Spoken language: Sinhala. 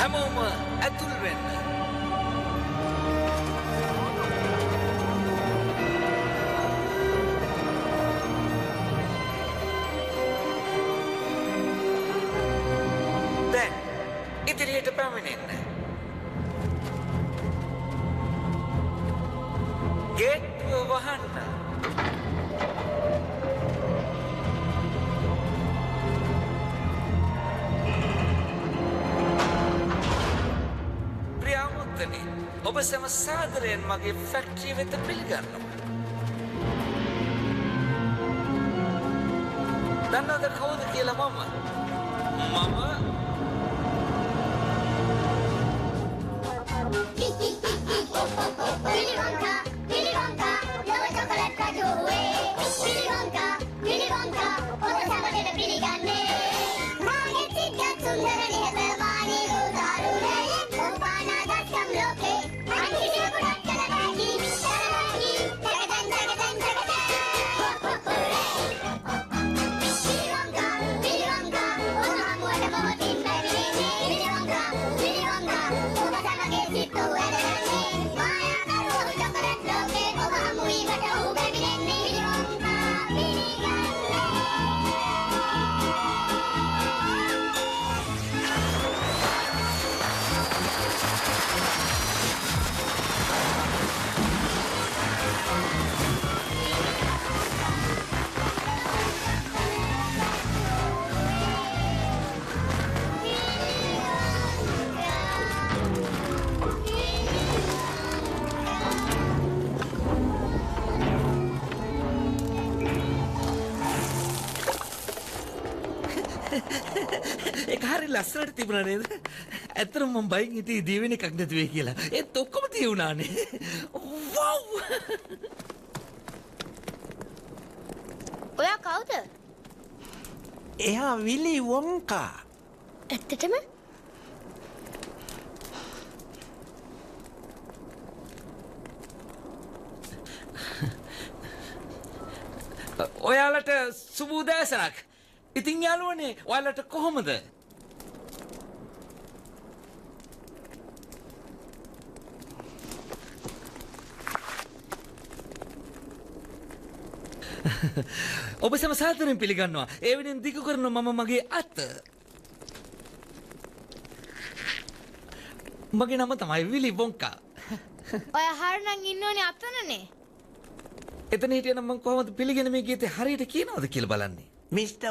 හැමෝම ඇතුල් වෙන්න. දැන් ඉදිරියට පැමිණෙන්න. ගේට්ටුව වහන්න. ප්‍රියාමුත්තනි, ඔබ සැම සාදරයෙන් මගේ ෆැක්ටරිය වෙත පිළිගන්නවා. දන්නවද කවුද කියලා මම Willy Wonka, ලොව චොකලට් රජුවේ. Willy Wonka, ඔබ සැමටද පිළිගන්නේ. මාගේ සිද්ධාත් සුන්දර නිහතමානී වූ දාරුණයේ උපානා දස්කම් ලෝකේ. අන්තිසිය පුරක් කළ හැකි, තරවහි, ජගදන්. Willy Wonka, ඔබ හමුවට මොහොතින් පැමිණෙන්නේ. Willy Wonka, ඔබ සැමගේ සිත් වූ ඇදගන්නේ. මායාකරු චොකලට් ලෝකේ ඔබ හමුවීමට ඔහු පැමිණෙන්නේ. Willy Wonka පිළිගන්නේ. ඒක හරි ලස්සනට තිබුණා නේද? ඇත්තටම මම බයින් හිටියේ දිවෙන එකක් නැති වෙයි කියලා. ඒත් ඔක්කොම තියුණානේ. වව්! ඔයා කවුද? එයා විලි වොන්කා. ඇත්තටම? ඔයාලට සුබ උදෑසනක්. ඉතින් යාළුවනේ, ඔයාලට කොහොමද? ඔබ සම සාදරයෙන් පිළිගන්නවා. ඒ වෙනින් දිගු කරනවා මම මගේ අත. මගේ නම තමයි විලි වොන්කා. ඔය හරිනම් ඉන්නෝනේ අතනනේ. එතන හිටියනම් මම කොහොමද පිළිගෙන මේ ගීතේ හරියට කියනවද කියලා බලන්නේ. මිස්ටර්